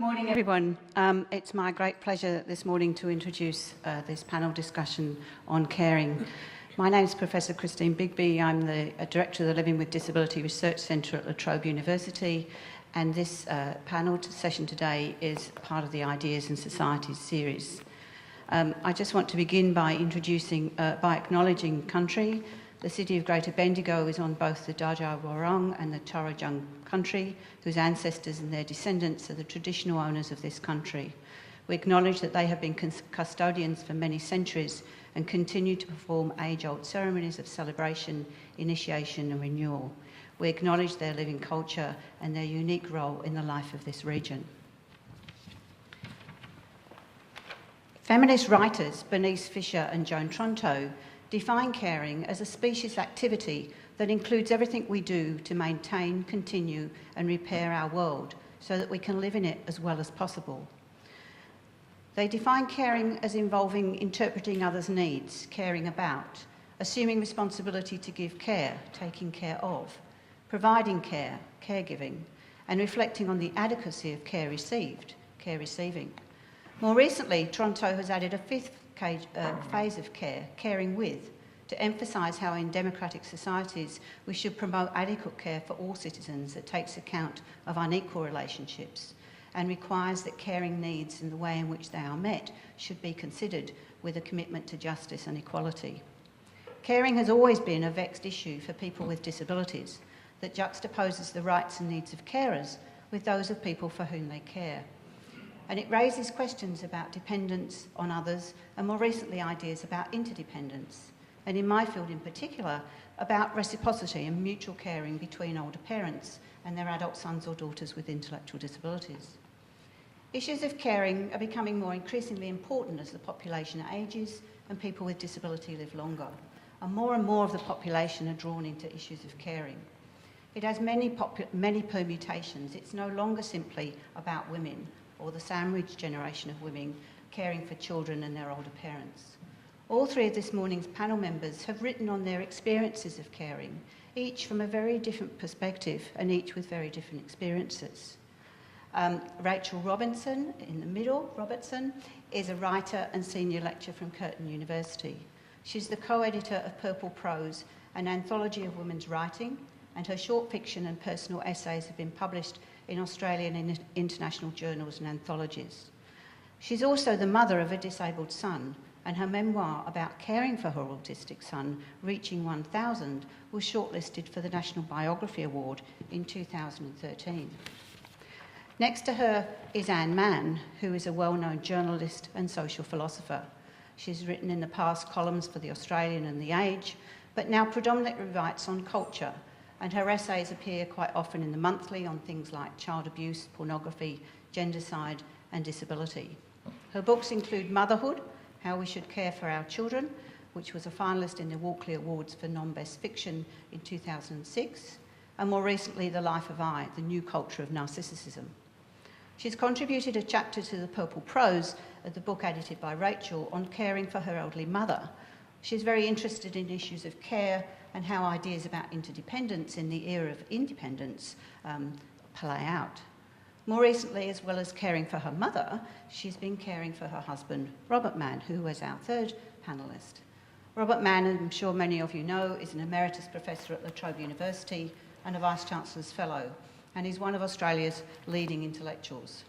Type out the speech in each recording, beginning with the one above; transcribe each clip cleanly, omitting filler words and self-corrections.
Morning, everyone. It's my great pleasure this morning to introduce this panel discussion on caring. My name is Professor Christine Bigby. I'm the Director of the Living with Disability Research Centre at La Trobe University, and this panel session today is part of the Ideas and Societies series. I just want to begin by acknowledging country. The city of Greater Bendigo is on both the Dja Wurrung and the Turrajung country, whose ancestors and their descendants are the traditional owners of this country. We acknowledge that they have been custodians for many centuries and continue to perform age-old ceremonies of celebration, initiation and renewal. We acknowledge their living culture and their unique role in the life of this region. Feminist writers Bernice Fisher and Joan Tronto define caring as a species activity that includes everything we do to maintain, continue and repair our world so that we can live in it as well as possible. They define caring as involving interpreting others' needs, caring about, assuming responsibility to give care, taking care of, providing care, caregiving, and reflecting on the adequacy of care received, care receiving. More recently, Tronto has added a fifth phase of care, caring with, to emphasise how in democratic societies we should promote adequate care for all citizens that takes account of unequal relationships and requires that caring needs and the way in which they are met should be considered with a commitment to justice and equality. Caring has always been a vexed issue for people with disabilities that juxtaposes the rights and needs of carers with those of people for whom they care. And it raises questions about dependence on others and more recently ideas about interdependence, and in my field in particular, about reciprocity and mutual caring between older parents and their adult sons or daughters with intellectual disabilities. Issues of caring are becoming more increasingly important as the population ages and people with disability live longer, and more of the population are drawn into issues of caring. It has many permutations. It's no longer simply about women or the sandwich generation of women caring for children and their older parents. All three of this morning's panel members have written on their experiences of caring, each from a very different perspective and each with very different experiences. Rachel Robertson, in the middle, Robertson, is a writer and senior lecturer from Curtin University. She's the co-editor of Purple Prose, an anthology of women's writing, and her short fiction and personal essays have been published in Australian and international journals and anthologies. She's also the mother of a disabled son, and her memoir about caring for her autistic son, Reaching 1000, was shortlisted for the National Biography Award in 2013. Next to her is Anne Mann, who is a well-known journalist and social philosopher. She's written in the past columns for The Australian and The Age, but now predominantly writes on culture, and her essays appear quite often in The Monthly on things like child abuse, pornography, gendercide and disability. Her books include Motherhood, How We Should Care for Our Children, which was a finalist in the Walkley Awards for Non-Best Fiction in 2006, and more recently The Life of I, The New Culture of Narcissism. She's contributed a chapter to the Purple Prose, the book edited by Rachel, on caring for her elderly mother. She's very interested in issues of care and how ideas about interdependence in the era of independence play out. More recently, as well as caring for her mother, she's been caring for her husband, Robert Mann, who was our third panellist. Robert Mann, I'm sure many of you know, is an emeritus professor at La Trobe University and a Vice-Chancellor's Fellow, and is one of Australia's leading intellectuals.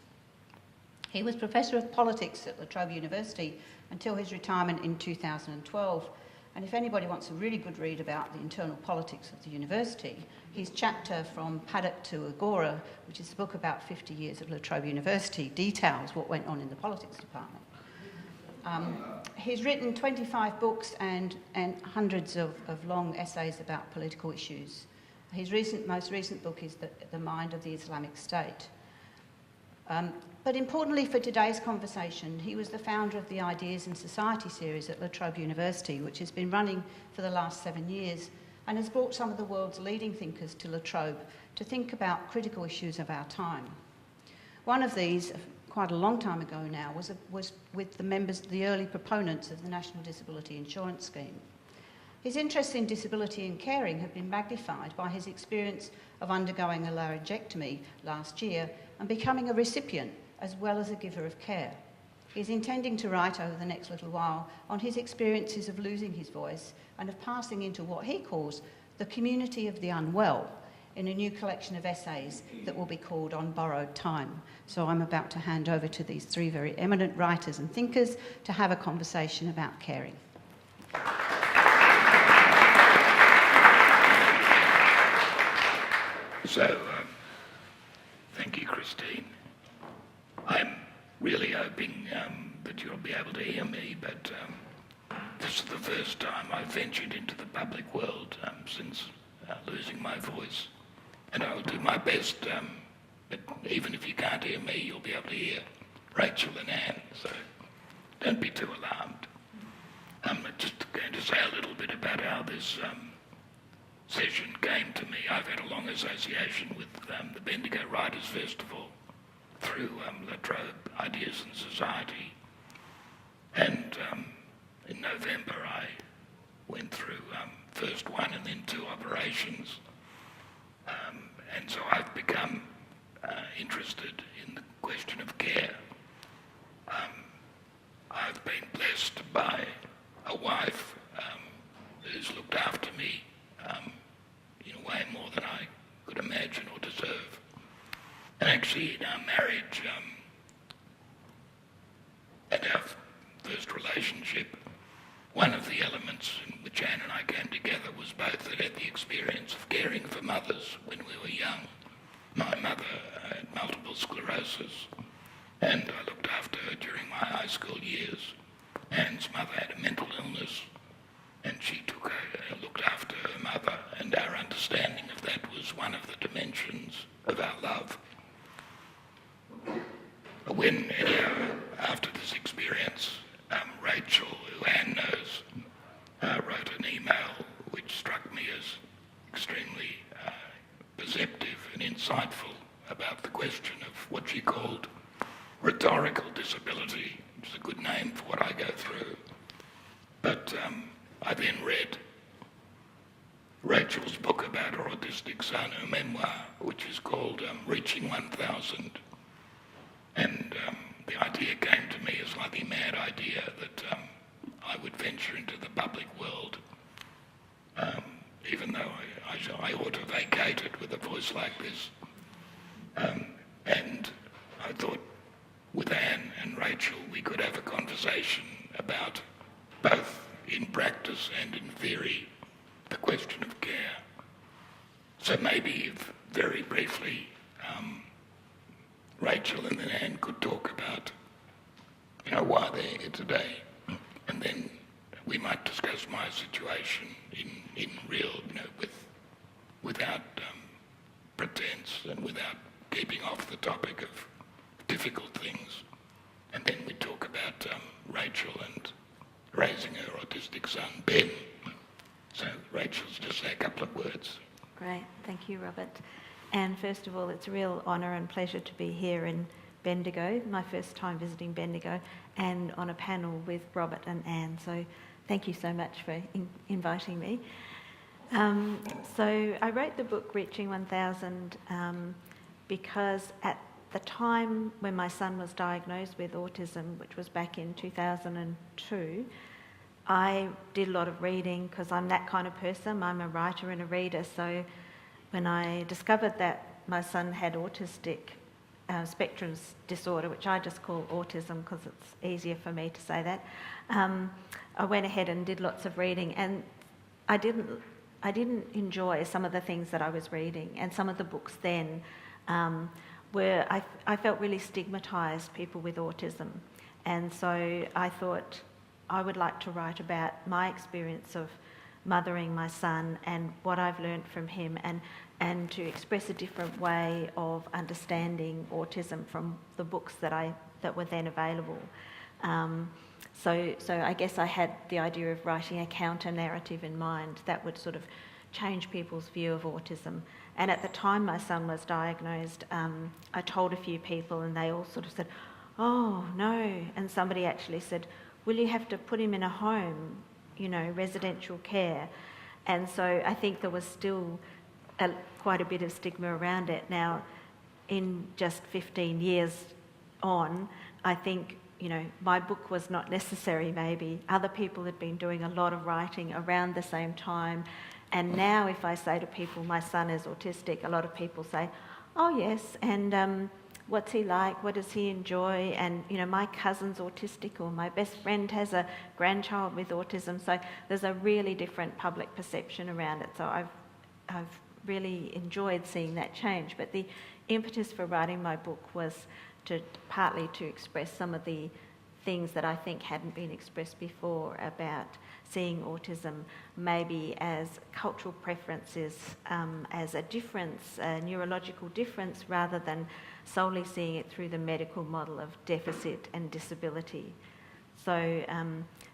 He was Professor of Politics at La Trobe University until his retirement in 2012, and if anybody wants a really good read about the internal politics of the university, his chapter From Paddock to Agora, which is a book about 50 years at La Trobe University, details what went on in the politics department. He's written 25 books and hundreds of long essays about political issues. His most recent book is The Mind of the Islamic State. But importantly for today's conversation, he was the founder of the Ideas and Society series at La Trobe University, which has been running for the last 7 years and has brought some of the world's leading thinkers to La Trobe to think about critical issues of our time. One of these, quite a long time ago now, was with the early proponents of the National Disability Insurance Scheme. His interest in disability and caring have been magnified by his experience of undergoing a laryngectomy last year and becoming a recipient as well as a giver of care. He's intending to write over the next little while on his experiences of losing his voice and of passing into what he calls the community of the unwell in a new collection of essays that will be called On Borrowed Time. So I'm about to hand over to these three very eminent writers and thinkers to have a conversation about caring. So, thank you, Christine. I'm really hoping that you'll be able to hear me, but this is the first time I've ventured into the public world since losing my voice. And I'll do my best, but even if you can't hear me, you'll be able to hear Rachel and Anne, so don't be too alarmed. I'm just going to say a little bit about how this session came to me. I've had a long association with the Bendigo Writers Festival through La Trobe Ideas and Society. And in November I went through first one and then two operations. And so I've become interested in the question of care. I've been blessed by a wife who's looked after me in a way more than I could imagine or deserve. And actually in our marriage and our first relationship, one of the elements in which Anne and I came together was both that had the experience of caring for mothers when we were young. My mother had multiple sclerosis, and I looked after her during my high school years. Anne's mother had a mental illness, and she looked after her mother, and our understanding of that was one of the dimensions of our love. When, after this experience, Rachel, who Anne knows, wrote an email which struck me as extremely perceptive and insightful about the question of what she called rhetorical disability, which is a good name for what I go through. But I then read Rachel's book about her autistic son, her memoir, which is called Reaching 1000. And the idea came to me as like a mad idea that I would venture into the public world, even though I ought to vacate it with a voice like this. And I thought with Anne and Rachel we could have a conversation about, both in practice and in theory, the question of care. So maybe if very briefly Rachel and then Anne could talk about why they're here today, and then we might discuss my situation in real, without pretense and without keeping off the topic of difficult things. And then we talk about Rachel and raising her autistic son, Ben. So Rachel's just say a couple of words. Great, thank you, Robert. And first of all, it's a real honour and pleasure to be here in Bendigo, my first time visiting Bendigo, and on a panel with Robert and Anne. So thank you so much for inviting me. So I wrote the book Reaching 1000 because at the time when my son was diagnosed with autism, which was back in 2002, I did a lot of reading because I'm that kind of person. I'm a writer and a reader. So when I discovered that my son had autistic spectrum disorder, which I just call autism because it's easier for me to say that, I went ahead and did lots of reading, and I didn't enjoy some of the things that I was reading, and some of the books then were, I felt really stigmatised people with autism, and so I thought I would like to write about my experience of mothering my son and what I've learned from him, and to express a different way of understanding autism from the books that were then available. So I guess I had the idea of writing a counter-narrative in mind that would sort of change people's view of autism. And at the time my son was diagnosed, I told a few people and they all sort of said, "Oh, no." And somebody actually said, "Will you have to put him in a home, residential care?" And so I think there was still quite a bit of stigma around it. Now, in just 15 years on, I think, you know, my book was not necessary maybe. Other people had been doing a lot of writing around the same time. And now if I say to people, my son is autistic, a lot of people say, oh yes, and what's he like? What does he enjoy? And, you know, my cousin's autistic, or my best friend has a grandchild with autism. So there's a really different public perception around it. So I've really enjoyed seeing that change. But the impetus for writing my book was partly to express some of the things that I think hadn't been expressed before about seeing autism maybe as cultural preferences, as a difference, a neurological difference, rather than solely seeing it through the medical model of deficit and disability. So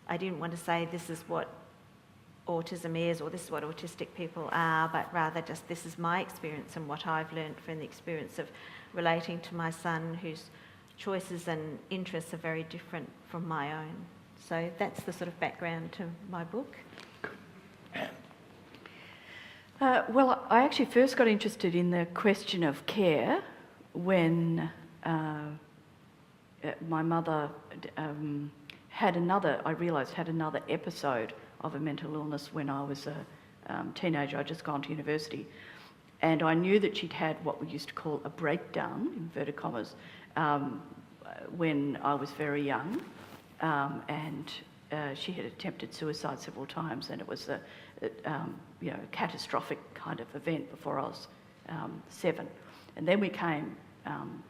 I didn't want to say this is what autism is, or this is what autistic people are, but rather just this is my experience and what I've learned from the experience of relating to my son, whose choices and interests are very different from my own. So that's the sort of background to my book. Well, I actually first got interested in the question of care when my mother had another episode of a mental illness when I was a teenager. I'd just gone to university. And I knew that she'd had what we used to call a breakdown, inverted commas, when I was very young. And she had attempted suicide several times, and it was a catastrophic kind of event before I was 7. And then we came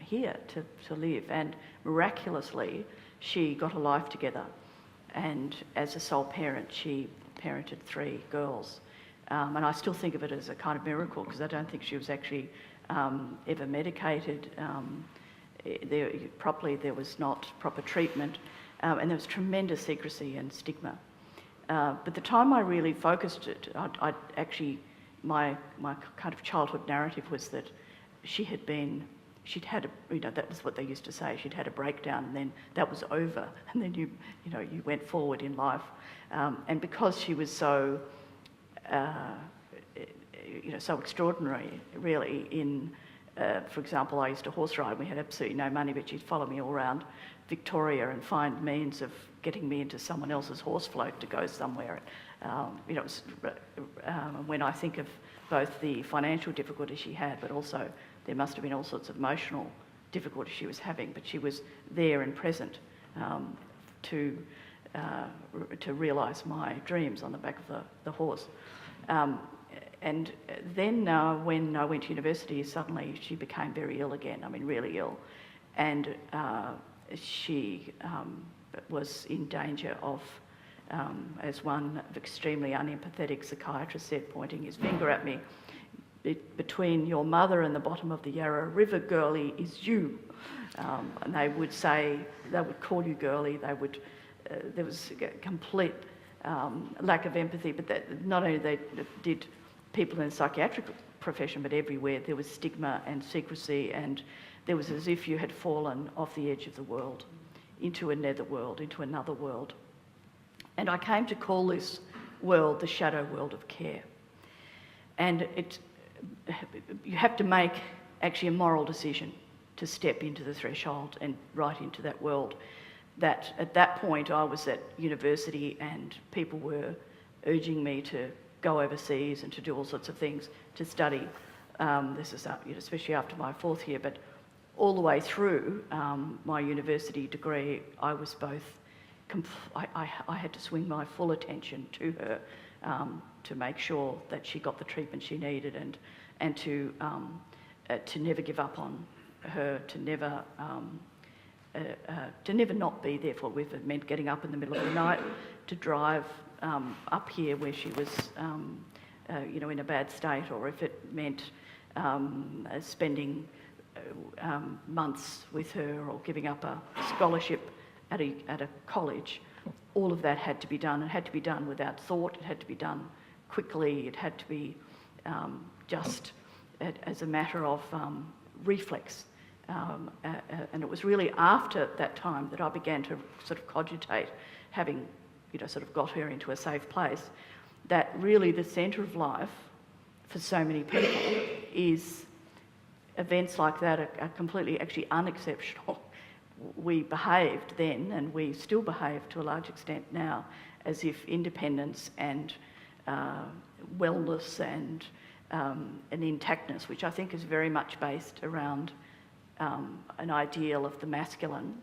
here to live, and miraculously she got a life together. And as a sole parent, she parented 3 girls. And I still think of it as a kind of miracle, because I don't think she was actually ever medicated there was not proper treatment, and there was tremendous secrecy and stigma. But the time I really focused it, my kind of childhood narrative was that she'd had that was what they used to say, she'd had a breakdown, and then that was over, and then you went forward in life. And because she was so so extraordinary, really, in, for example, I used to horse ride. We had absolutely no money, but she'd follow me all around Victoria and find means of getting me into someone else's horse float to go somewhere. When I think of both the financial difficulties she had, but also there must have been all sorts of emotional difficulties she was having, but she was there and present to realise my dreams on the back of the horse. And then when I went to university, suddenly she became very ill again, really ill. And she was in danger of, as one extremely unempathetic psychiatrist said, pointing his finger at me, between your mother and the bottom of the Yarra River, girlie, is you. And they would call you girlie, there was a complete lack of empathy, but that not only did people in the psychiatric profession, but everywhere there was stigma and secrecy, and there was as if you had fallen off the edge of the world into a netherworld, into another world. And I came to call this world the shadow world of care. And you have to make actually a moral decision to step into the threshold and right into that world. That at that point I was at university and people were urging me to go overseas and to do all sorts of things, to study. This is especially after my 4th year, but all the way through my university degree, I was both. I had to swing my full attention to her to make sure that she got the treatment she needed, and to never give up on her, to never not be there for her. If it meant getting up in the middle of the night to drive up here where she was, in a bad state, or if it meant spending months with her, or giving up a scholarship at a college, all of that had to be done. It had to be done without thought. It had to be done quickly. It had to be just as a matter of reflex. And it was really after that time that I began to sort of cogitate, having sort of got her into a safe place, that really the centre of life for so many people is events like that are completely actually unexceptional. we behaved then, and we still behave to a large extent now, as if independence and wellness and an intactness, which I think is very much based around an ideal of the masculine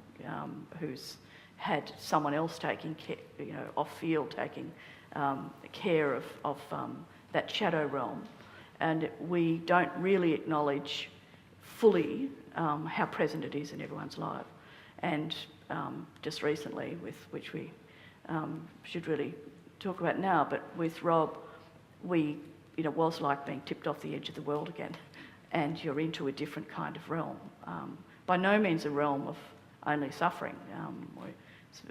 who's had someone else taking care, off-field taking care of that shadow realm. And we don't really acknowledge fully how present it is in everyone's life. And just recently, with which we should really talk about now, but with Rob, it was like being tipped off the edge of the world again, and you're into a different kind of realm. By no means a realm of only suffering.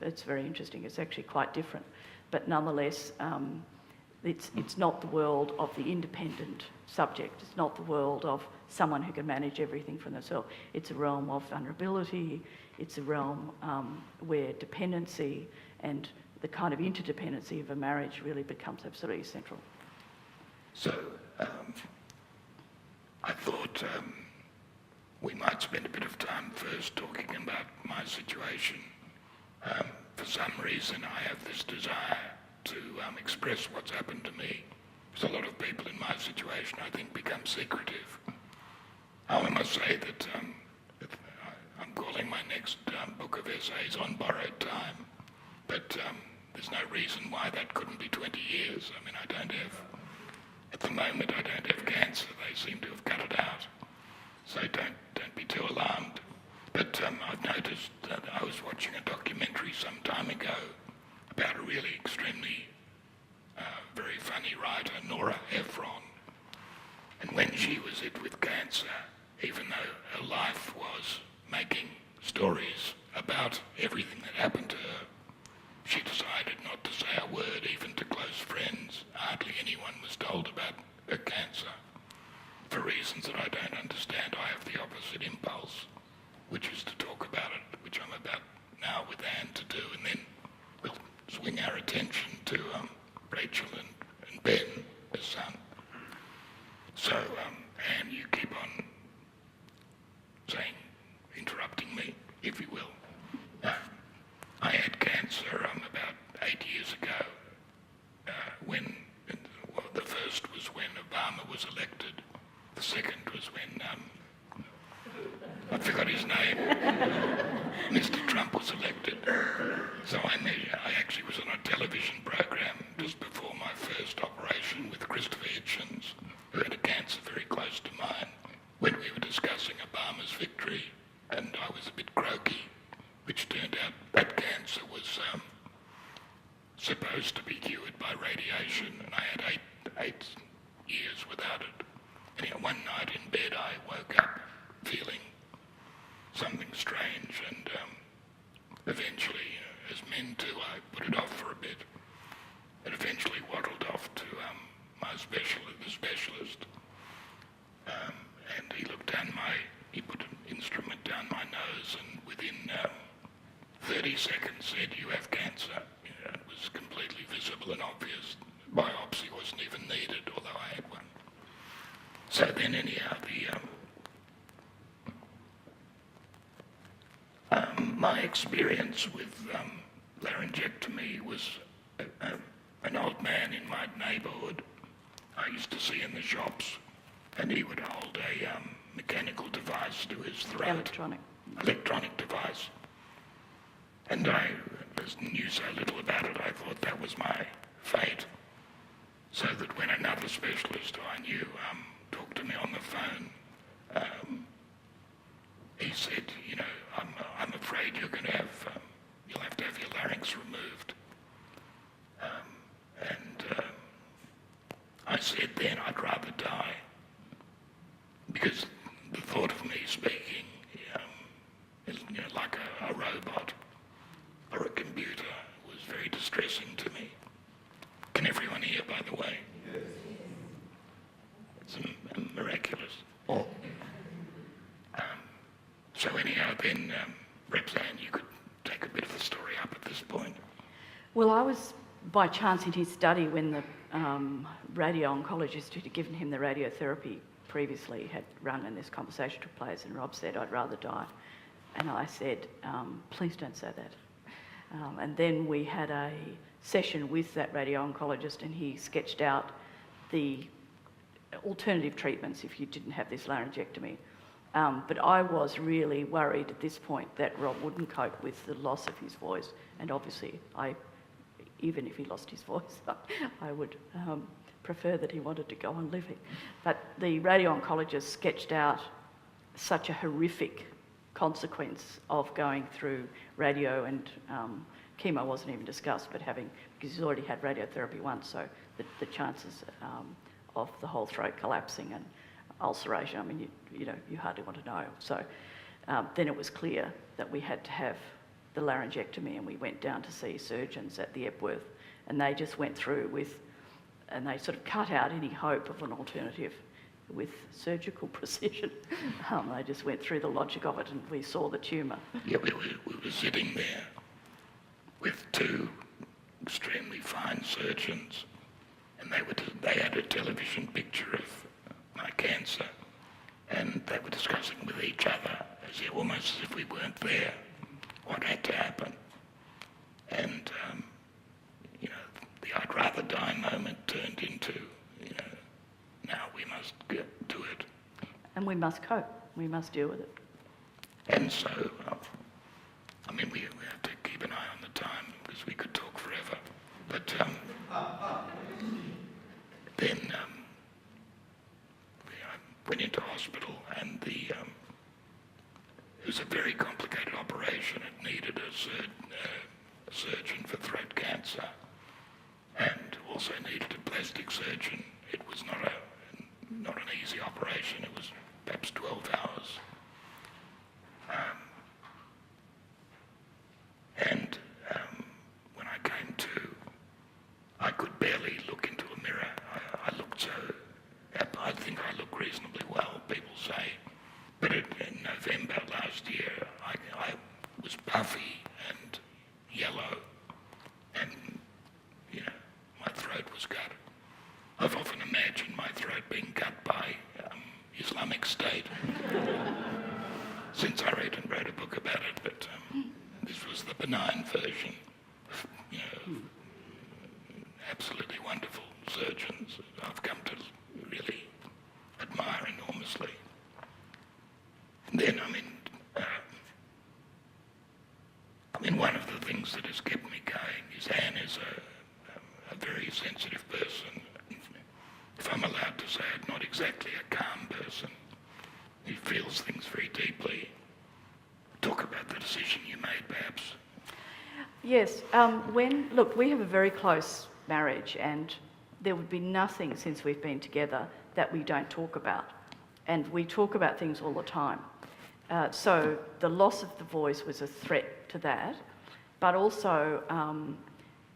It's very interesting. It's actually quite different, but nonetheless, it's not the world of the independent subject. It's not the world of someone who can manage everything for themselves. It's a realm of vulnerability. It's a realm where dependency and the kind of interdependency of a marriage really becomes absolutely central. So I thought we might spend a bit of time first talking about my situation. For some reason, I have this desire to express what's happened to me. Because a lot of people in my situation, I think, become secretive. I must say that I'm calling my next book of essays On Borrowed Time, but there's no reason why that couldn't be 20 years. I mean, at the moment, I don't have cancer. They seem to have cut it out. So don't be too alarmed. But I've noticed that I was watching a documentary some time ago about a really extremely very funny writer, Nora Ephron. And when she was hit with cancer, even though her life was making stories about everything that happened to her, she decided not to say a word even to close friends. Hardly anyone was told about her cancer. For reasons that I don't understand, I have the opposite impulse, which is to talk about it, which I'm about now with Anne to do, and then we'll swing our attention to Rachel and Ben, her son. So, Anne, you keep on interrupting me, if you will. I had cancer about 8 years ago, the first was when Obama was elected. The second was when, I forgot his name, Mr. Trump was elected. So I actually was on a television program just before my first operation with Christopher Hitchens, who had a cancer very close to mine, when we were discussing Obama's victory, and I was a bit croaky, which turned out that cancer was supposed to be cured by radiation, and I had eight years without it. And one night in bed I woke up feeling something strange, and eventually, as men do, I put it off for a bit, and eventually waddled off to the specialist, and he looked down he put an instrument down my nose, and within 30 seconds said, "You have cancer." It was completely visible and obvious. Biopsy wasn't even needed, although I had one. So then anyhow, my experience with laryngectomy was an old man in my neighbourhood I used to see in the shops, and he would hold a mechanical device to his throat. Electronic device. And I knew so little about it, I thought that was my fate. So that when another specialist who I knew talked to me on the phone, he said, I'm afraid you'll have to have your larynx removed. I said then I'd rather die, because the thought of me speaking, like a robot or a computer, was very distressing to me. Can everyone hear, by the way? Yes. It's miraculous. Oh. So anyhow, then, perhaps, Anne, you could take a bit of the story up at this point. Well, I was by chance in his study when the radio-oncologist who had given him the radiotherapy previously had rung, and this conversation took place, and Rob said, "I'd rather die." And I said, please don't say that. And then we had a session with that radio-oncologist, and he sketched out the alternative treatments if you didn't have this laryngectomy. But I was really worried at this point that Rob wouldn't cope with the loss of his voice. And obviously, even if he lost his voice, I would prefer that he wanted to go on living. But the radio-oncologist sketched out such a horrific consequence of going through radio, and chemo wasn't even discussed, but because he's already had radiotherapy once, so the chances of the whole throat collapsing and ulceration, I mean, you hardly want to know. So then it was clear that we had to have the laryngectomy, and we went down to see surgeons at the Epworth, and they just went through and they sort of cut out any hope of an alternative with surgical precision. They just went through the logic of it, and we saw the tumour. Yeah, we were sitting there with two extremely fine surgeons, and they had a television picture of my cancer, and they were discussing with each other, almost as if we weren't there, what had to happen. And, the I'd rather die moment turned into, now we must get to it. And we must cope. We must deal with it. And so, we have to keep an eye on the time because we could talk forever. But then I went into hospital, and it was a very complicated operation. It needed a surgeon for throat cancer, and also needed a plastic surgeon. It was not an easy operation. It was perhaps 12 hours. When I came to, I could barely look into a mirror. I think I look reasonably well, people say. But in November last year, I was puffy and yellow, and, my throat was cut. I've often imagined my throat being cut by Islamic State since I read a book about it, but this was the benign version. Absolutely wonderful surgeons I've come to really admire enormously. And then, one of the things that has kept me going is Anne is a very sensitive person. If I'm allowed to say it, not exactly a calm person. He feels things very deeply. Talk about the decision you made, perhaps. Yes. We have a very close marriage, and there would be nothing since we've been together that we don't talk about. And we talk about things all the time. So the loss of the voice was a threat to that. But also,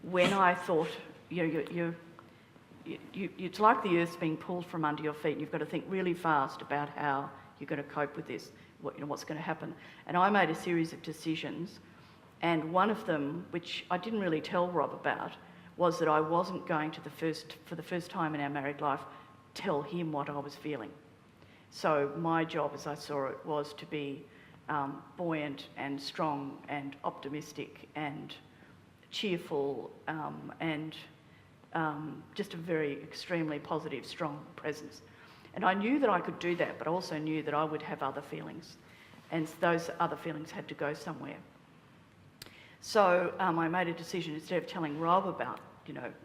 when I thought, it's like the earth's being pulled from under your feet. You've got to think really fast about how you're going to cope with this, what's going to happen. And I made a series of decisions, and one of them, which I didn't really tell Rob about, was that I wasn't going to for the first time in our married life, tell him what I was feeling. So my job, as I saw it, was to be buoyant and strong and optimistic and cheerful and just a very extremely positive, strong presence. And I knew that I could do that, but I also knew that I would have other feelings, and those other feelings had to go somewhere. So I made a decision, instead of telling Rob about,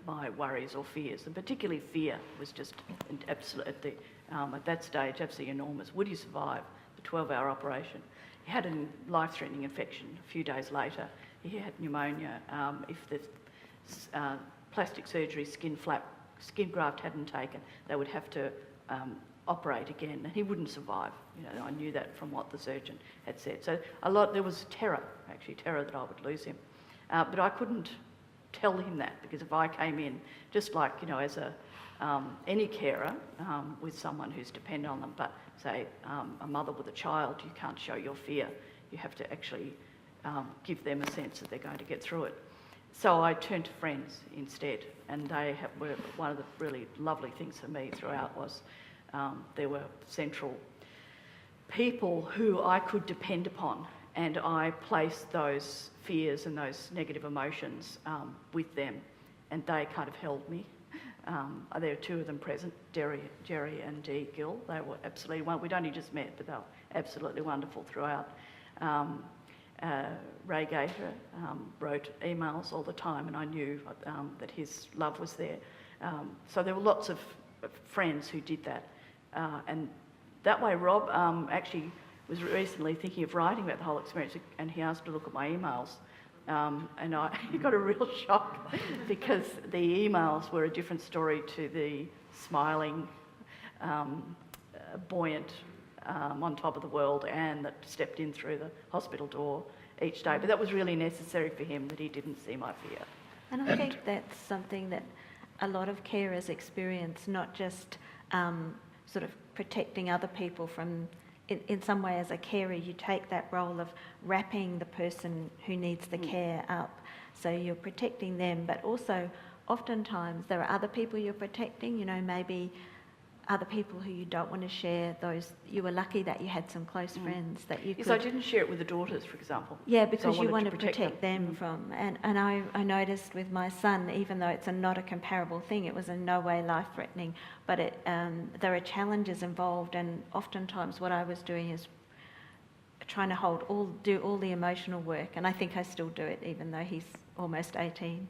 my worries or fears, and particularly fear was just absolutely, at that stage, absolutely enormous. Would he survive the 12-hour operation? He had a life-threatening infection a few days later. He had pneumonia. If the plastic surgery skin graft hadn't taken, they would have to operate again, and he wouldn't survive. I knew that from what the surgeon had said. So there was terror that I would lose him. But I couldn't tell him that, because if I came in, just like, as any carer with someone who's dependent on them, but say a mother with a child, you can't show your fear. You have to actually give them a sense that they're going to get through it. So I turned to friends instead, and were one of the really lovely things for me throughout was there were central people who I could depend upon, and I placed those fears and those negative emotions with them, and they kind of held me. There are two of them present, Jerry and Dee Gill. They were absolutely wonderful. We'd only just met, but they were absolutely wonderful throughout. Ray Gator wrote emails all the time, and I knew that his love was there. So there were lots of friends who did that. And that way, Rob actually was recently thinking of writing about the whole experience, and he asked me to look at my emails. And I got a real shock because the emails were a different story to the smiling, buoyant, on top of the world Anne that stepped in through the hospital door each day. But that was really necessary for him, that he didn't see my fear. And I think that's something that a lot of carers experience, not just sort of protecting other people from, in some way as a carer, you take that role of wrapping the person who needs the care up. So you're protecting them, but also oftentimes there are other people you're protecting, maybe other people who you don't want to share those. You were lucky that you had some close friends that you could... Yes, I didn't share it with the daughters, for example. Yeah, because so you want to protect them from... And I noticed with my son, even though it's not a comparable thing, it was in no way life-threatening, but there are challenges involved, and oftentimes what I was doing is trying to do all the emotional work, and I think I still do it, even though he's almost 18,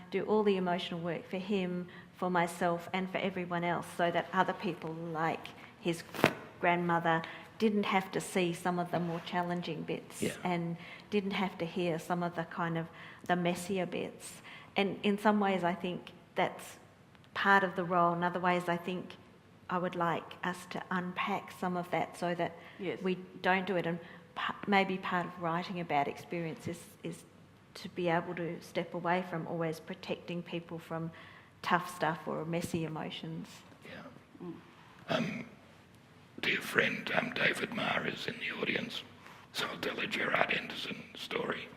do all the emotional work for him, for myself and for everyone else, so that other people like his grandmother didn't have to see some of the more challenging bits and didn't have to hear some of the kind of the messier bits. And in some ways I think that's part of the role. In other ways I think I would like us to unpack some of that so that we don't do it. And maybe part of writing about experience is to be able to step away from always protecting people from tough stuff or messy emotions. Yeah. Dear friend David Marr is in the audience, so I'll tell a Gerard Anderson story.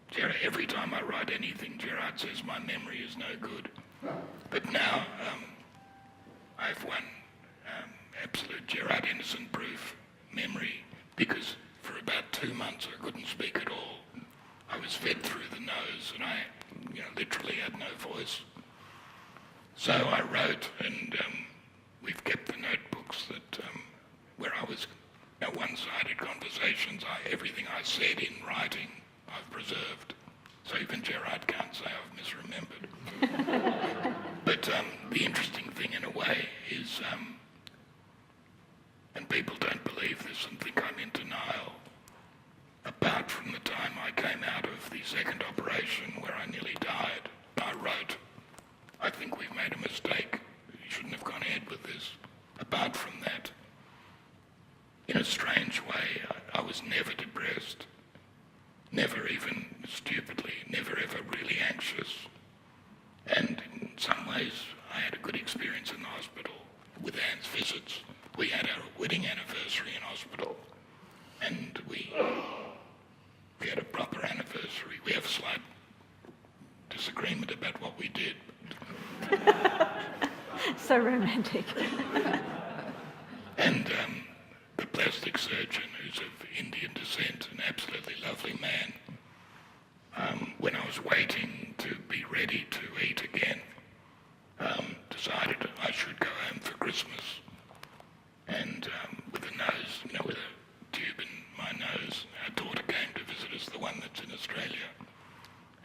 Gerard, every time I write anything, Gerard says my memory is no good. But now I have one absolute Gerard Anderson proof memory, because for about 2 months I couldn't speak at all. I was fed through the nose and I literally had no voice. So I wrote, and we've kept the notebooks that where I was one-sided conversations. Everything I said in writing I've preserved. So even Gerard can't say I've misremembered. But the interesting thing in a way is, and people don't believe this and think I'm in denial, apart from the time I came out of the second operation where I nearly died, I wrote, I think we've made a mistake. You shouldn't have gone ahead with this. Apart from that, in a strange way, I was never depressed, never even stupidly, never ever really anxious. And in some ways, I had a good experience in the hospital with Anne's visits. We had our wedding anniversary in hospital, and we had a proper anniversary. We have a slight disagreement about what we did. So romantic. And the plastic surgeon, who's of Indian descent, an absolutely lovely man, when I was waiting to be ready to eat again, decided I should go home for Christmas. And with a nose, with a tube in my nose, our daughter came to visit us, the one that's in Australia.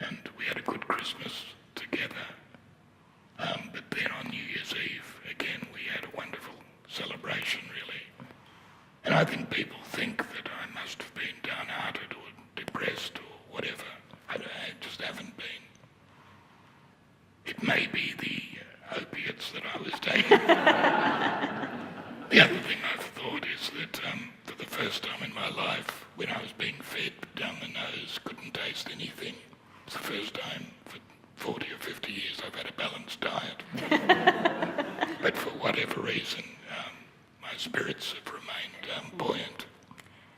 And we had a good Christmas together. But then on New Year's Eve, again, we had a wonderful celebration, really. And I think people think that I must have been downhearted or depressed or whatever. I just haven't been. It may be the opiates that I was taking. The other thing I've thought is that for the first time in my life, when I was being fed down the nose, couldn't taste anything. It's the first time for 40 or 50 years I've had a balanced diet. But for whatever reason, my spirits have remained buoyant.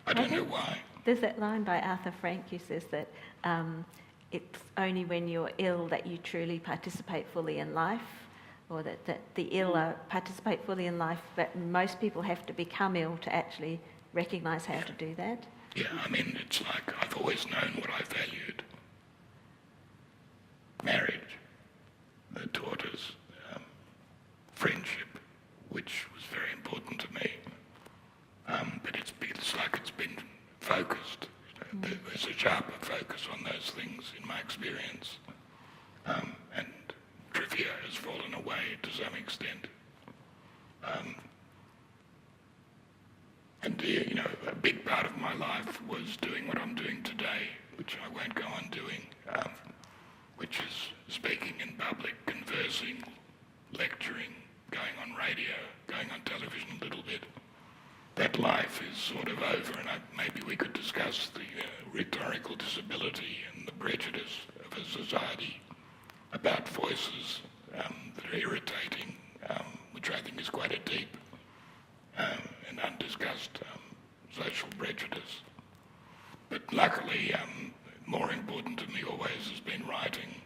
I don't know why. There's that line by Arthur Frank who says that it's only when you're ill that you truly participate fully in life. or that the ill participate fully in life, but most people have to become ill to actually recognise how to do that. Yeah, I mean, it's like I've always known what I valued. Marriage, the daughters, friendship, which was very important to me. But it's like it's been focused. There's a sharper focus on those things in my experience. And trivia has fallen away to some extent. And you know, a big part of my life was doing what I'm doing today, which I won't go on doing, which is speaking in public, conversing, lecturing, going on radio, going on television a little bit. That life is sort of over, and maybe we could discuss the rhetorical disability and the prejudice of a society about voices that are irritating, which I think is quite a deep and undiscussed social prejudice. But luckily, more important to me always has been writing.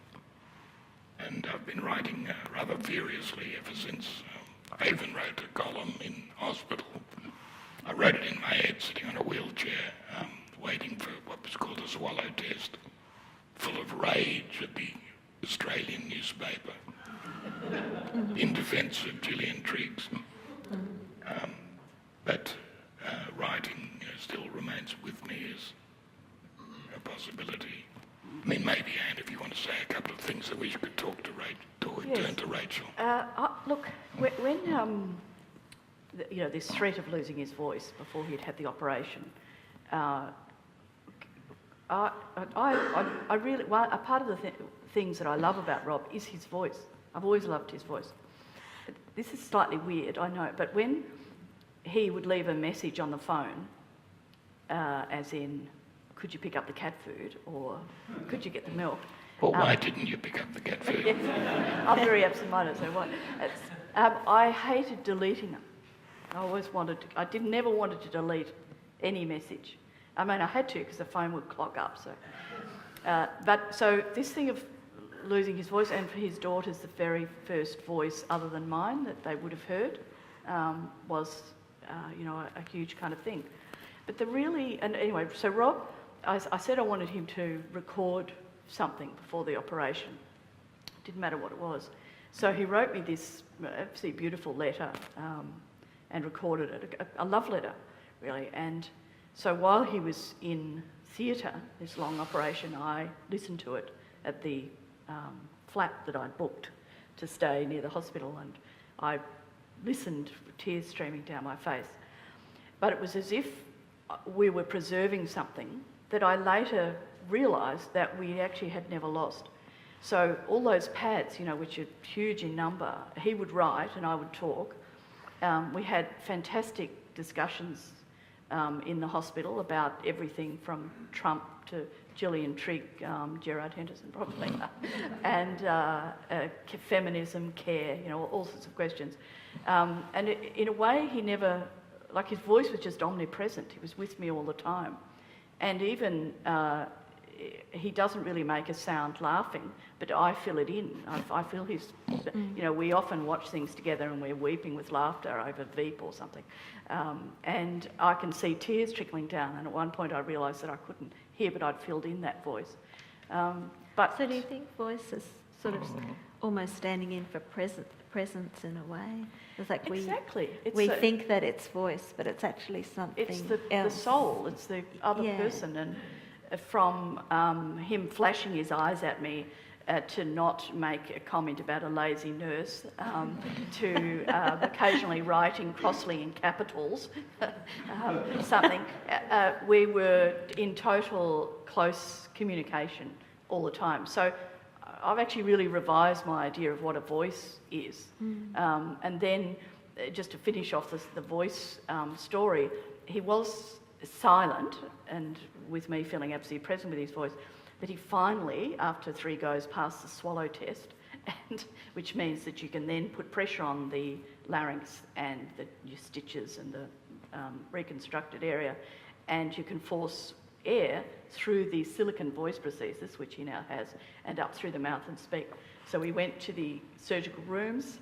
And I've been writing rather furiously ever since. I even wrote a column in hospital. I wrote it in my head, sitting on a wheelchair, waiting for what was called a swallow test, full of rage at the Australian newspaper, in defence of Gillian Triggs. But writing still remains with me as a possibility. I mean, maybe, Anne, if you want to say a couple of things that we could talk to Rachel, or turn to Rachel. Look, when you know, this threat of losing his voice before he'd had the operation, I really, a part of the things that I love about Rob is his voice. I've always loved his voice. This is slightly weird, I know, but when he would leave a message on the phone, as in, could you pick up the cat food, or could you get the milk? Well, why didn't you pick up the cat food? Yes, I'm very absent-minded, so what? I hated deleting them. I always wanted to, never wanted to delete any message. I mean, I had to because the phone would clog up, so. So this thing of losing his voice, and for his daughters, the very first voice other than mine that they would have heard, was, you know, a huge kind of thing. But anyway, so Rob, I said I wanted him to record something before the operation. Didn't matter what it was. So he wrote me this absolutely beautiful letter and recorded it, a love letter, really. And so while he was in theatre, this long operation, I listened to it at the flat that I'd booked to stay near the hospital, and I listened, tears streaming down my face. But it was as if we were preserving something that I later realised that we actually had never lost. So all those pads, you know, which are huge in number, he would write and I would talk. We had fantastic discussions in the hospital about everything from Trump to Gillian Trigg, Gerard Henderson probably, and feminism, care, you know, all sorts of questions. And in a way, he never, like, his voice was just omnipresent. He was with me all the time. And even he doesn't really make a sound laughing, but I fill it in. I feel his, you know, we often watch things together and we're weeping with laughter over Veep or something. And I can see tears trickling down, and at one point I realised that I couldn't hear, but I'd filled in that voice. So do you think voice is sort of almost standing in for presence in a way? It's like exactly. we think that it's voice, but it's actually something else. It's the soul, it's the other person. And from him flashing his eyes at me to not make a comment about a lazy nurse, to occasionally writing crossly in capitals, something. We were in total close communication all the time. So I've actually really revised my idea of what a voice is. And then, just to finish off the voice story, he was silent, and with me feeling absolutely present with his voice, but he finally, after 3 goes, passed the swallow test, and which means that you can then put pressure on the larynx and your stitches and the reconstructed area, and you can force air through the silicone voice prosthesis, which he now has, and up through the mouth and speak. So we went to the surgical rooms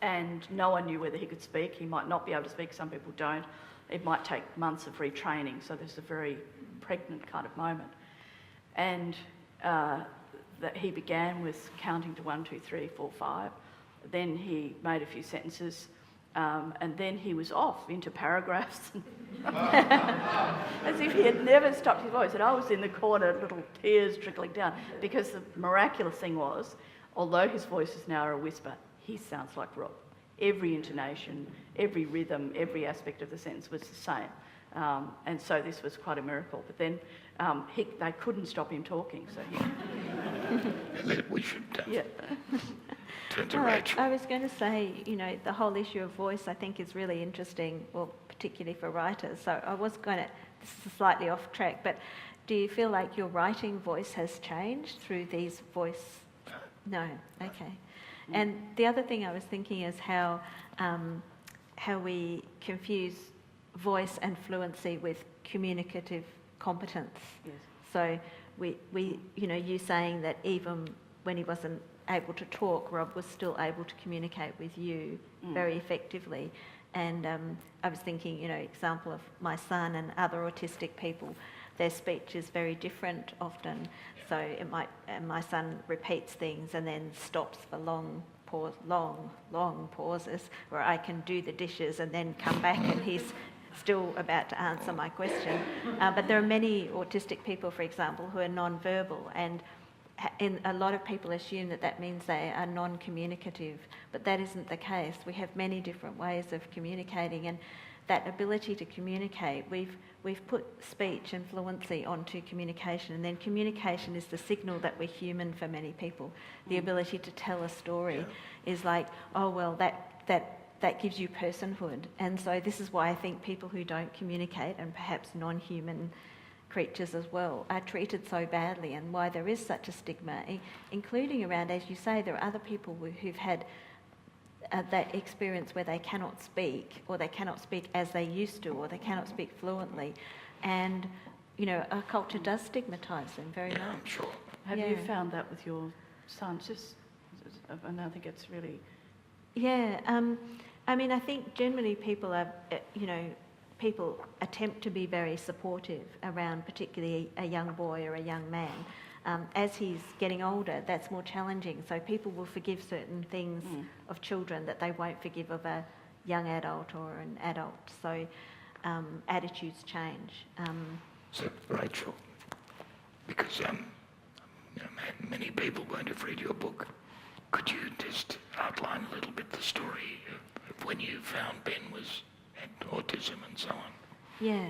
and no one knew whether he could speak. He might not be able to speak, some people don't. It might take months of retraining, so there's a very pregnant kind of moment. And that he began with counting to 1, 2, 3, 4, 5. Then he made a few sentences, and then he was off into paragraphs, as if he had never stopped his voice. And I was in the corner, little tears trickling down, because the miraculous thing was, although his voice is now a whisper, he sounds like Rob. Every intonation, every rhythm, every aspect of the sentence was the same. And so this was quite a miracle. But then they couldn't stop him talking, so he... We should Yeah. turn to Rachel. I was going to say, the whole issue of voice I think is really interesting, well, particularly for writers. So I was going to, this is slightly off track, but do you feel like your writing voice has changed through these voice? No, okay. And the other thing I was thinking is how we confuse voice and fluency with communicative competence. Yes. So you saying that even when he wasn't able to talk, Rob was still able to communicate with you very effectively. And I was thinking, example of my son and other autistic people, their speech is very different often. So my son repeats things and then stops for long pauses, where I can do the dishes and then come back and he's still about to answer my question. But there are many autistic people, for example, who are non-verbal, and a lot of people assume that means they are non-communicative, but that isn't the case. We have many different ways of communicating, and that ability to communicate, we've put speech and fluency onto communication, and then communication is the signal that we're human for many people. The ability to tell a story is like, oh well, that gives you personhood. And so this is why I think people who don't communicate, and perhaps non-human creatures as well, are treated so badly, and why there is such a stigma, including around, as you say, there are other people who've had that experience where they cannot speak, or they cannot speak as they used to, or they cannot speak fluently. And, our culture does stigmatise them very much. I'm sure. Have you found that with your son? And I think it's really... Yeah, I think generally people are, people attempt to be very supportive around particularly a young boy or a young man. As he's getting older, that's more challenging. So people will forgive certain things of children that they won't forgive of a young adult or an adult. So attitudes change. So, Rachel, because many people won't have read your book, could you just outline a little bit the story of when you found Ben had autism and so on? Yeah,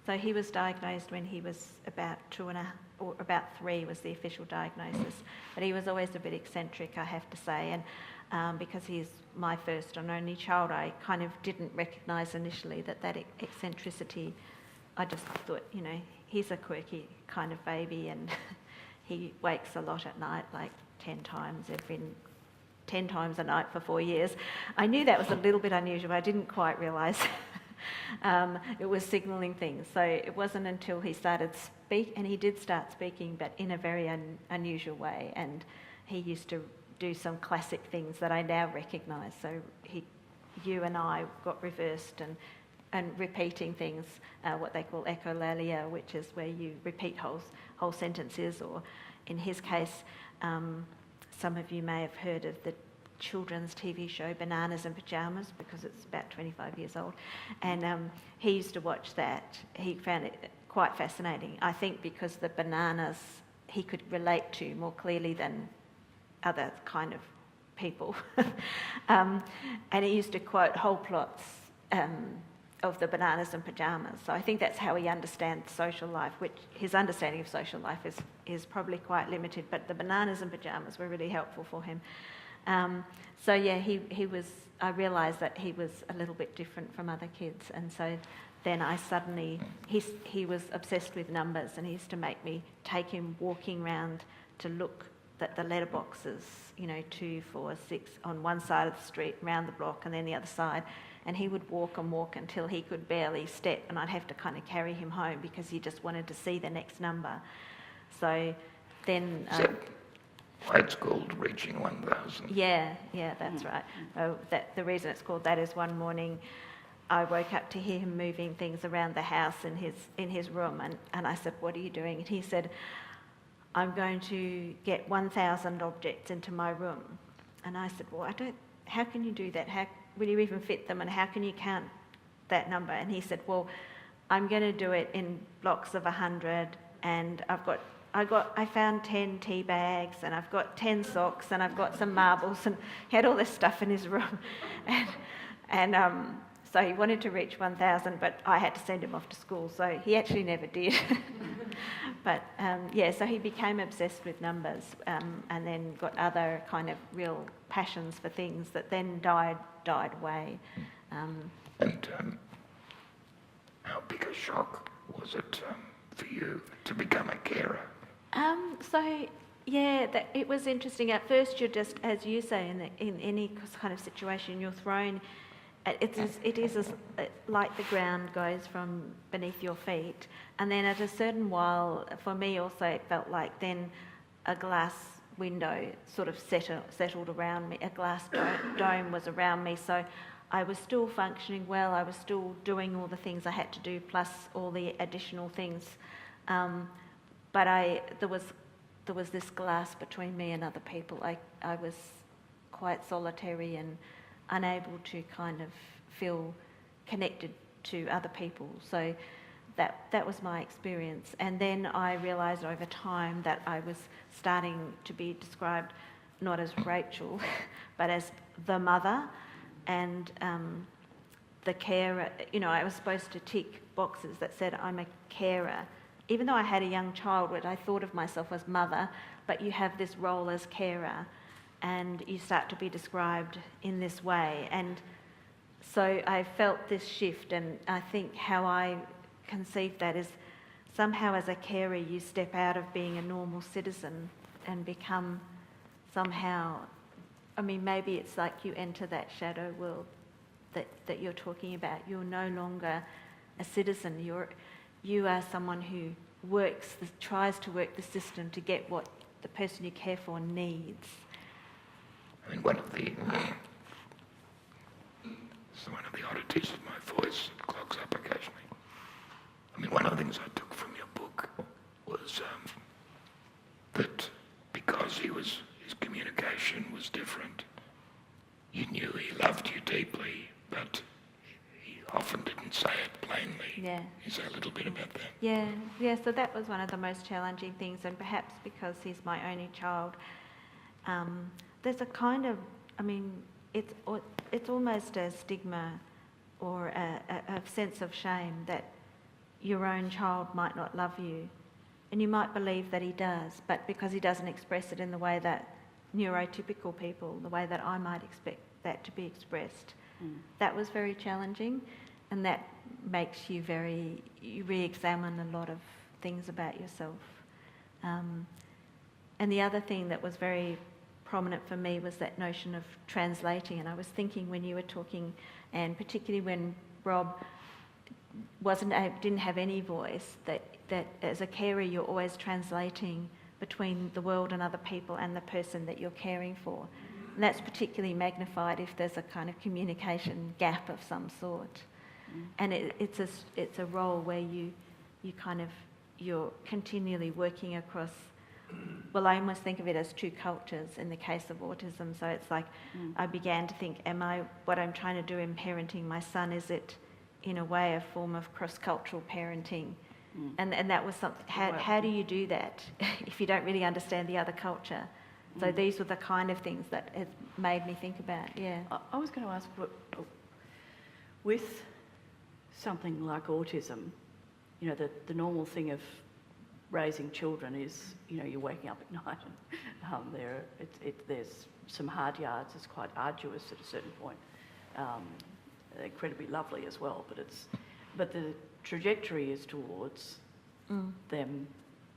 so he was diagnosed when he was about 2.5, or about 3 was the official diagnosis. But he was always a bit eccentric, I have to say, and because he's my first and only child, I kind of didn't recognise initially that eccentricity. I just thought, he's a quirky kind of baby, and he wakes a lot at night, like 10 times a night for 4 years. I knew that was a little bit unusual, but I didn't quite realise it was signalling things. So it wasn't until he started and he did start speaking, but in a very unusual way, and he used to do some classic things that I now recognise. So you and I got reversed and repeating things, what they call echolalia, which is where you repeat whole sentences, or in his case, some of you may have heard of the children's TV show Bananas and Pyjamas, because it's about 25 years old, and he used to watch that. He found it quite fascinating, I think, because the bananas he could relate to more clearly than other kind of people. And he used to quote whole plots of the Bananas and Pyjamas. So I think that's how he understands social life, which his understanding of social life is probably quite limited, but the Bananas and Pyjamas were really helpful for him. So yeah, he was, I realised that he was a little bit different from other kids, and so then I suddenly, he was obsessed with numbers, and he used to make me take him walking around to look at the letterboxes, 2, 4, 6 on one side of the street, round the block, and then the other side, and he would walk and walk until he could barely step, and I'd have to kind of carry him home because he just wanted to see the next number. So then... Why it's called Reaching 1,000. Yeah, that's right. The reason it's called that is one morning I woke up to hear him moving things around the house in his room, and I said, "What are you doing?" And he said, "I'm going to get 1,000 objects into my room." And I said, "Well, how can you do that? How will you even fit them, and how can you count that number?" And he said, "Well, I'm going to do it in blocks of 100, and I found 10 tea bags, and I've got 10 socks, and I've got some marbles," and he had all this stuff in his room. and so he wanted to reach 1,000, but I had to send him off to school, so he actually never did. But so he became obsessed with numbers, and then got other kind of real passions for things that then died away. How big a shock was it for you to become a carer? It was interesting. At first, you're just, as you say, in any kind of situation, you're thrown. It is like the ground goes from beneath your feet, and then at a certain while, for me also, it felt like then a glass window sort of settled around me. A glass dome was around me, so I was still functioning well. I was still doing all the things I had to do, plus all the additional things. But there was this glass between me and other people. I was quite solitary and unable to kind of feel connected to other people. So that was my experience. And then I realised over time that I was starting to be described not as Rachel, but as the mother and the carer. You know, I was supposed to tick boxes that said I'm a carer. Even though I had a young child, I thought of myself as mother, but you have this role as carer, and you start to be described in this way. And so I felt this shift, and I think how I conceived that is somehow as a carer you step out of being a normal citizen and become somehow, I mean, maybe it's like you enter that shadow world that you're talking about. You're no longer a citizen. You are someone who tries to work the system to get what the person you care for needs. I mean, one of the oddities of my voice clogs up occasionally. I mean, one of the things I took from your book was that because his communication was different, you knew he loved you deeply, but he often didn't say it plainly. Yeah. Can you say a little bit about that? Yeah, so that was one of the most challenging things, and perhaps because he's my only child, there's a kind of, I mean, it's almost a stigma or a sense of shame that your own child might not love you, and you might believe that he does, but because he doesn't express it in the way that neurotypical people, the way that I might expect that to be expressed, that was very challenging, and that makes you re-examine a lot of things about yourself. And the other thing that was very prominent for me was that notion of translating, and I was thinking when you were talking, and particularly when Rob didn't have any voice, that as a carer you're always translating between the world and other people and the person that you're caring for. And that's particularly magnified if there's a kind of communication gap of some sort. And it's a role where you're continually working across. Well, I almost think of it as two cultures in the case of autism. So it's like I began to think, what I'm trying to do in parenting my son, is it in a way a form of cross-cultural parenting? And that was something, how do you do that if you don't really understand the other culture? So these were the kind of things that has made me think about, yeah. I was going to ask, with something like autism, you know, the normal thing of raising children is, you know, you're waking up at night and there's some hard yards. It's quite arduous at a certain point. They're incredibly lovely as well, but the trajectory is towards them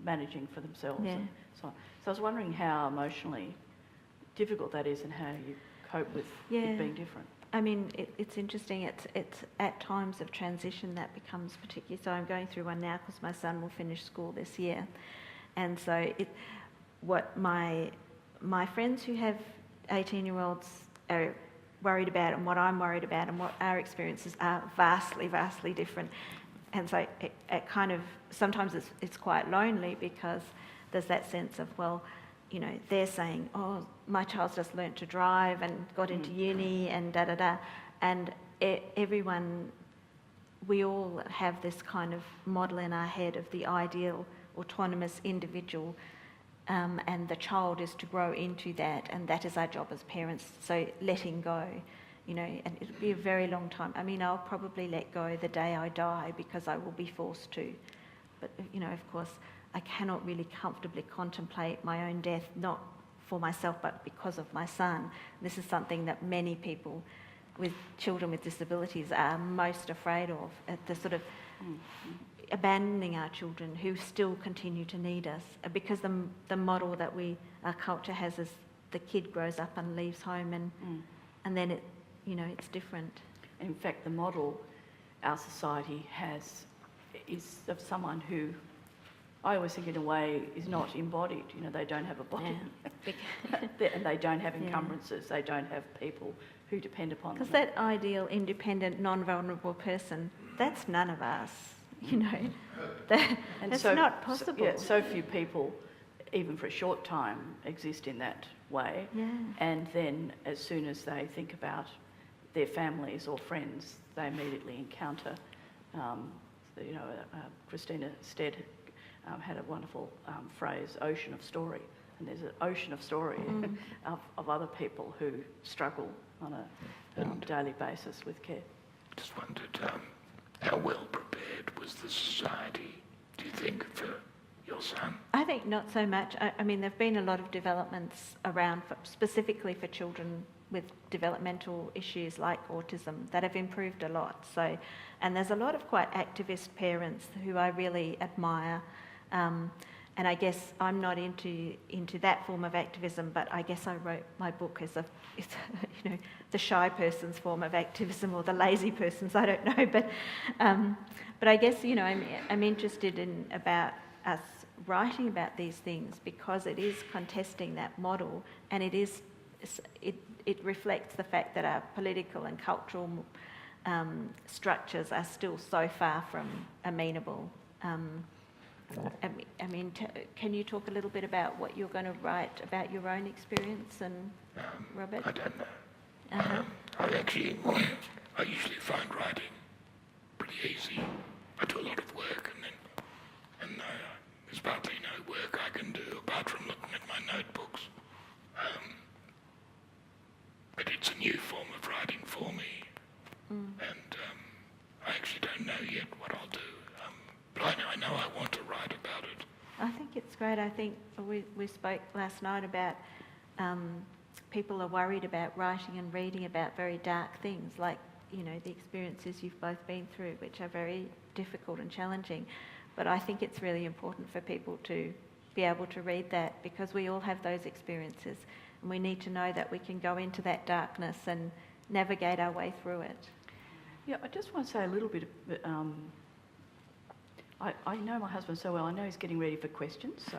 managing for themselves. Yeah. And so on. So I was wondering how emotionally difficult that is and how you cope with it being different. I mean, it's interesting. It's at times of transition that becomes particularly. So I'm going through one now because my son will finish school this year, and so what my my friends who have 18-year-olds are worried about, and what I'm worried about, and what our experiences are vastly, vastly different. And so it kind of, sometimes it's quite lonely, because there's that sense of, well, you know, they're saying, oh, my child's just learnt to drive and got into uni and da-da-da. And everyone, we all have this kind of model in our head of the ideal autonomous individual, and the child is to grow into that, and that is our job as parents. So letting go, you know, and it'll be a very long time. I mean, I'll probably let go the day I die, because I will be forced to. But, you know, of course, I cannot really comfortably contemplate my own death, not for myself, but because of my son. This is something that many people with children with disabilities are most afraid of, at the sort of abandoning our children who still continue to need us, because the model that our culture has is the kid grows up and leaves home, and then it's different. In fact, the model our society has is of someone who, I always think in a way, is not embodied. You know, they don't have a body, and they don't have encumbrances. They don't have people who depend upon them. Because that ideal, independent, non-vulnerable person, that's none of us. You know, that's not possible. So few people, even for a short time, exist in that way. Yeah. And then, as soon as they think about their families or friends, they immediately encounter. Christina Stead had a wonderful phrase, "ocean of story," and there's an ocean of story of other people who struggle on a daily basis with care. Just wondered, how well prepared was the society, do you think, for your son? I think not so much. I mean, there have been a lot of developments around, specifically for children with developmental issues like autism, that have improved a lot. So, and there's a lot of quite activist parents who I really admire. And I guess I'm not into that form of activism, but I guess I wrote my book as the shy person's form of activism, or the lazy person's, I don't know. But I guess, I'm interested about us writing about these things, because it is contesting that model, and it reflects the fact that our political and cultural structures are still so far from amenable. Can you talk a little bit about what you're going to write about your own experience, and Robert? I don't know. I usually find writing pretty easy. I do a lot of work, and there's partly no work I can do apart from looking at my notebooks. But it's a new form of writing for me, and I actually don't know yet what I'll do. But I know I want to write about it. I think it's great. I think we spoke last night about people are worried about writing and reading about very dark things, like, the experiences you've both been through, which are very difficult and challenging. But I think it's really important for people to be able to read that, because we all have those experiences, and we need to know that we can go into that darkness and navigate our way through it. Yeah, I just want to say a little bit. I know my husband so well. I know he's getting ready for questions. So,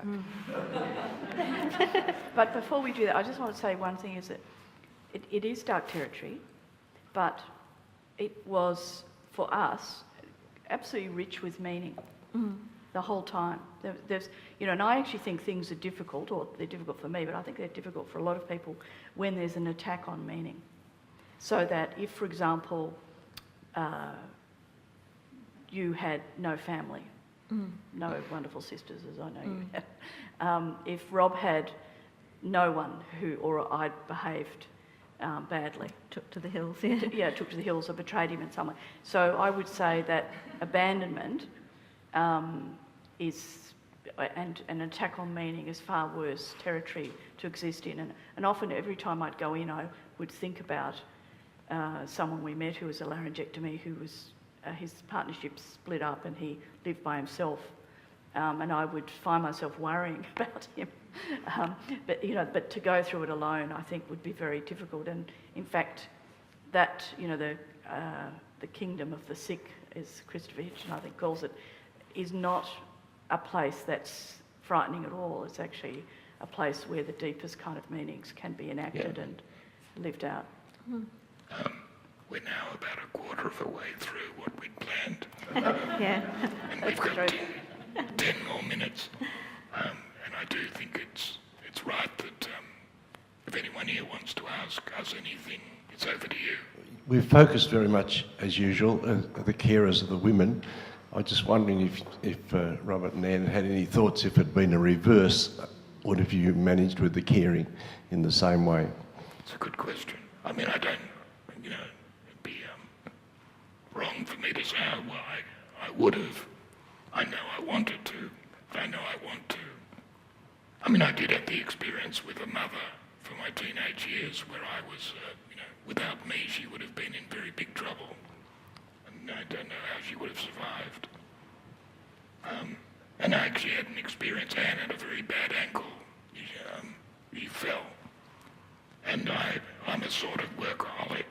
but before we do that, I just want to say one thing: is that it is dark territory, but it was for us absolutely rich with meaning the whole time. There's, and I actually think things are difficult, or they're difficult for me, but I think they're difficult for a lot of people when there's an attack on meaning. So that if, for example, you had no family, no wonderful sisters, as I know you had. If Rob had no one or I'd behaved badly. Took to the hills, yeah. Took to the hills or betrayed him in some way. So I would say that abandonment is, and an attack on meaning is far worse territory to exist in. And often every time I'd go in, I would think about someone we met who was a laryngectomy, who was his partnership split up and he lived by himself, and I would find myself worrying about him. But to go through it alone, I think, would be very difficult. And in fact, that the kingdom of the sick, as Christopher Hitchens, I think, calls it, is not a place that's frightening at all. It's actually a place where the deepest kind of meanings can be enacted and lived out. We're now about a quarter of a way through what we'd planned. Yeah. And we've got 10 more minutes. And I do think it's right that if anyone here wants to ask us anything, it's over to you. We've focused very much, as usual, the carers of the women. I'm just wondering if Robert and Anne had any thoughts if it had been a reverse, would have you managed with the caring in the same way? It's a good question. I mean, I don't, it'd be wrong for me to say, well, I would have. I know I wanted to, but I know I want to. I mean, I did have the experience with a mother for my teenage years where I was, without me, she would have been in very big trouble. And I don't know how she would have survived. And I actually had an experience. Anne had a very bad ankle. He fell. And I'm a sort of workaholic,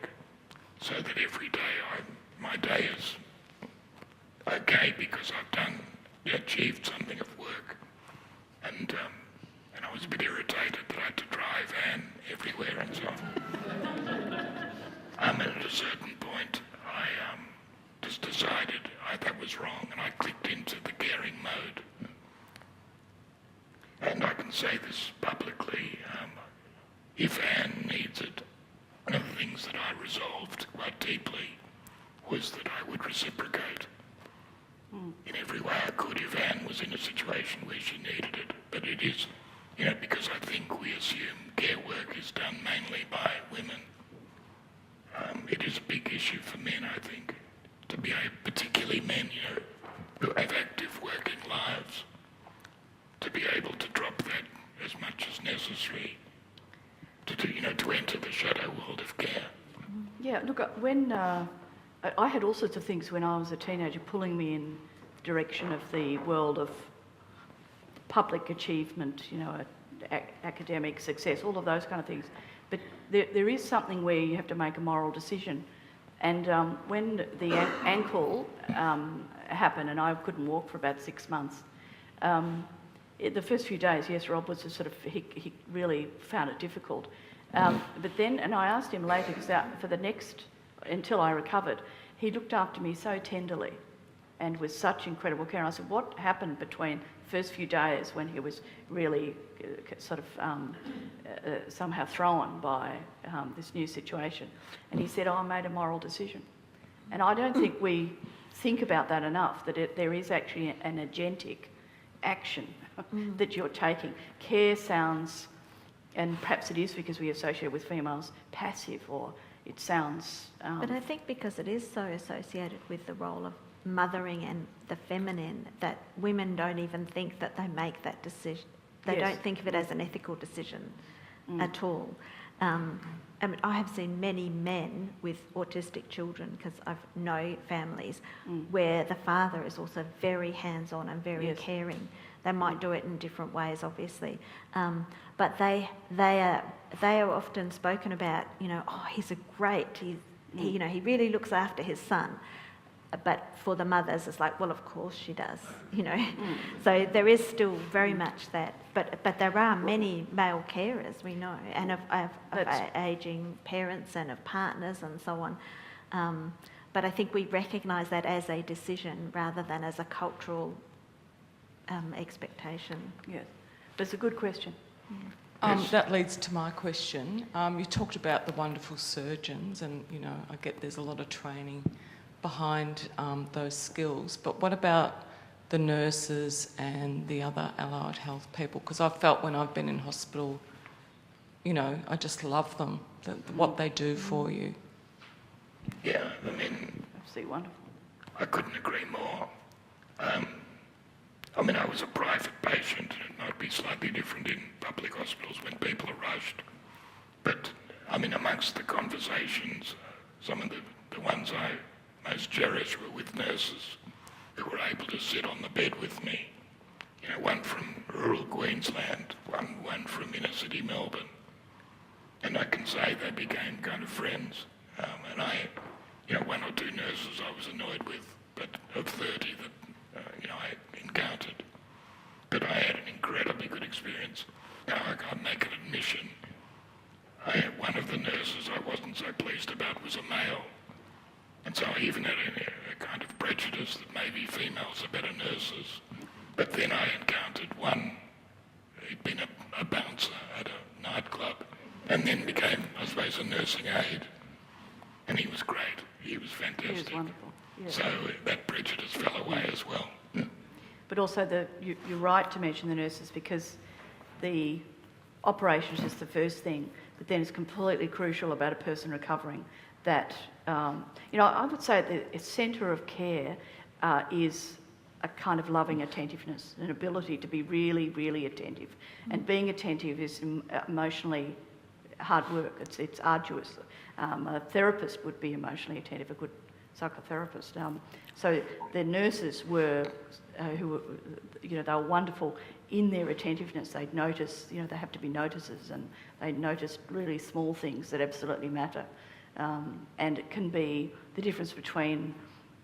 so that every day my day is okay because I've achieved something of work. And I was a bit irritated that I had to drive Anne everywhere and so on. And at a certain point, I just decided that was wrong, and I clicked into the caring mode. And I can say this publicly, if Anne needs it, one of the things that I resolved quite deeply was that I would reciprocate in every way I could if Anne was in a situation where she needed it. But it is, because I think we assume care work is done mainly by women. It is a big issue for men, I think, to be particularly men, who have active working lives, to be able to drop that as much as necessary to enter the shadow world of care. Yeah, look, when I had all sorts of things when I was a teenager pulling me in the direction of the world of public achievement, academic success, all of those kind of things. But there is something where you have to make a moral decision. And when the ankle happened and I couldn't walk for about 6 months, the first few days, yes, Rob was he really found it difficult. But then, and I asked him later, because for the next, until I recovered, he looked after me so tenderly and with such incredible care. And I said, what happened between the first few days when he was really somehow thrown by this new situation? And he said, I made a moral decision. And I don't think we think about that enough, that there is actually an agentic action that you're taking. Care sounds, and perhaps it is because we associate with females, passive, or it sounds... But I think because it is so associated with the role of mothering and the feminine, that women don't even think that they make that decision. They don't think of it as an ethical decision at all. I mean, I have seen many men with autistic children, because I know families where the father is also very hands-on and very caring. They might do it in different ways, obviously, but they are often spoken about. He's he really looks after his son. But for the mothers, it's like, well, of course she does, So there is still very much that. But there are many male carers, we know, and of ageing parents and of partners and so on. But I think we recognise that as a decision rather than as a cultural expectation. Yes, that's a good question. That leads to my question. You talked about the wonderful surgeons, and I get there's a lot of training behind those skills, but what about the nurses and the other allied health people? Because I've felt when I've been in hospital, I just love them, what they do for you. Yeah, I mean... Absolutely wonderful. I couldn't agree more. I was a private patient, and it might be slightly different in public hospitals when people are rushed. But, amongst the conversations, some of the ones I most cherish were with nurses who were able to sit on the bed with me. One from rural Queensland, one from inner city Melbourne. And I can say they became kind of friends. And I, one or two nurses I was annoyed with, but of 30 that, I encountered. But I had an incredibly good experience. Now, nurses. But then I encountered one who'd been a bouncer at a nightclub and then became, I suppose, a nursing aide. And he was great. He was fantastic. It was wonderful. Yeah. So that prejudice fell away as well. But also, you're right to mention the nurses, because the operation is just the first thing, but then it's completely crucial about a person recovering that, I would say at the centre of care is a kind of loving attentiveness, an ability to be really, really attentive. And being attentive is emotionally hard work. It's arduous. A therapist would be emotionally attentive, a good psychotherapist. So the nurses were, they were wonderful in their attentiveness. They'd notice, they have to be noticers, and they noticed really small things that absolutely matter. And it can be the difference between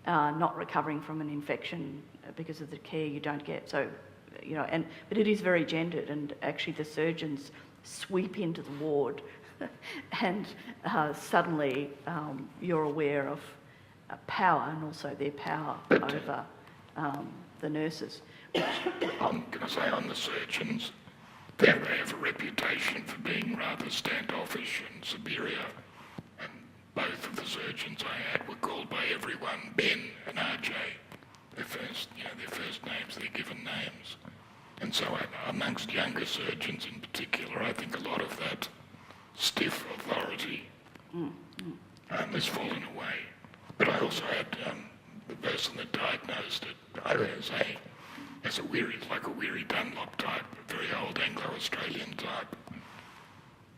not recovering from an infection because of the care you don't get. So, but it is very gendered, and actually the surgeons sweep into the ward and suddenly you're aware of power, and also their power over the nurses. I'm going to say on the surgeons, they have a reputation for being rather standoffish and superior. And both of the surgeons I had were called by everyone Ben and RJ. Their first names, their given names. And so amongst younger surgeons in particular, I think a lot of that stiff authority has fallen away. But I also had the person that diagnosed it, as a weary Dunlop type, a very old Anglo-Australian type.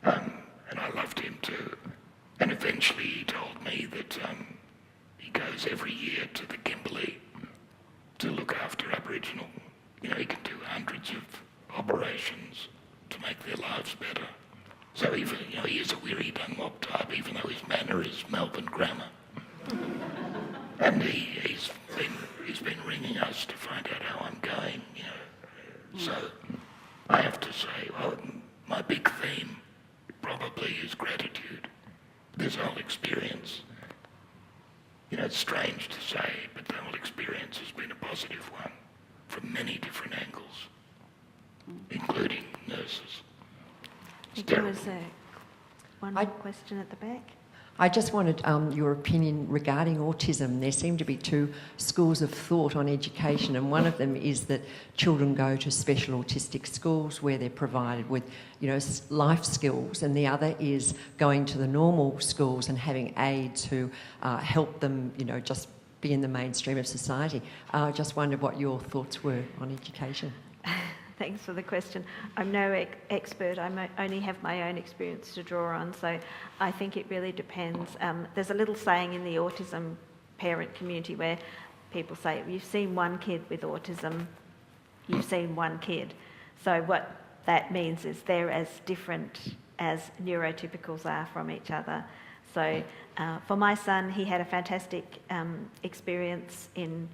And I loved him too. And eventually he told me that he goes every year to the Kimberley to look after Aboriginal. He can do hundreds of operations to make their lives better. So even, he is a weary Dunlop type, even though his manner is Melbourne grammar. And he's been ringing us to find out how I'm going, So I have to say, my big theme probably is gratitude. This whole experience, it's strange to say, but the whole experience has been a positive one from many different angles, including nurses. I think there was one more question at the back. I just wanted your opinion regarding autism. There seem to be two schools of thought on education, and one of them is that children go to special autistic schools where they're provided with, life skills, and the other is going to the normal schools and having aides who help them, just be in the mainstream of society. I just wondered what your thoughts were on education. Thanks for the question. I'm no expert. I only have my own experience to draw on, so I think it really depends. There's a little saying in the autism parent community where people say, you've seen one kid with autism, you've seen one kid. So what that means is they're as different as neurotypicals are from each other. So for my son, he had a fantastic experience in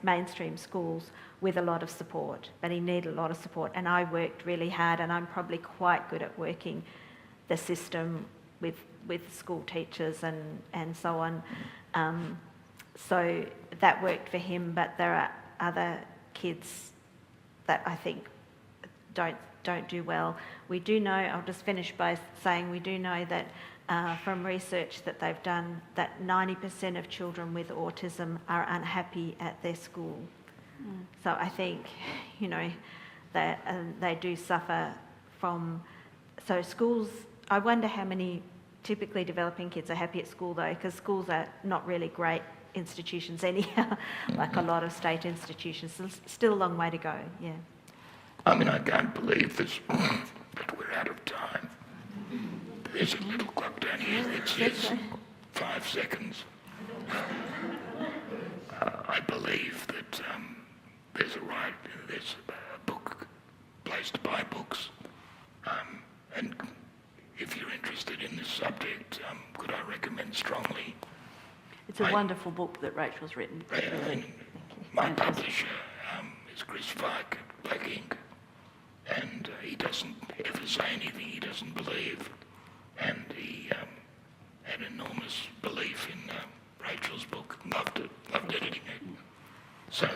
mainstream schools with a lot of support, but he needed a lot of support, and I worked really hard, and I'm probably quite good at working the system with school teachers and so on. So that worked for him, but there are other kids that I think don't do well. We do know, I'll just finish by saying we do know that from research that they've done, that 90% of children with autism are unhappy at their school. So I think, that they do suffer from... So schools, I wonder how many typically developing kids are happy at school though, because schools are not really great institutions anyhow, like a lot of state institutions. So still a long way to go, yeah. I can't believe this, but we're out of time. There's a little clock down here that says 5 seconds. I believe that there's a book place to buy books, and if you're interested in this subject, could I recommend strongly? It's a wonderful book that Rachel's written. My publisher is Chris Fark at Black Ink, and he doesn't ever say anything he doesn't believe, and he had enormous belief in Rachel's book, loved editing it. So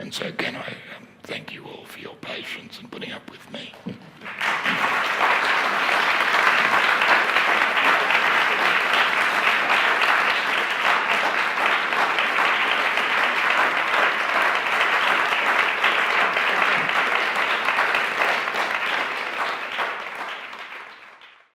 And so can I thank you all for your patience and putting up with me.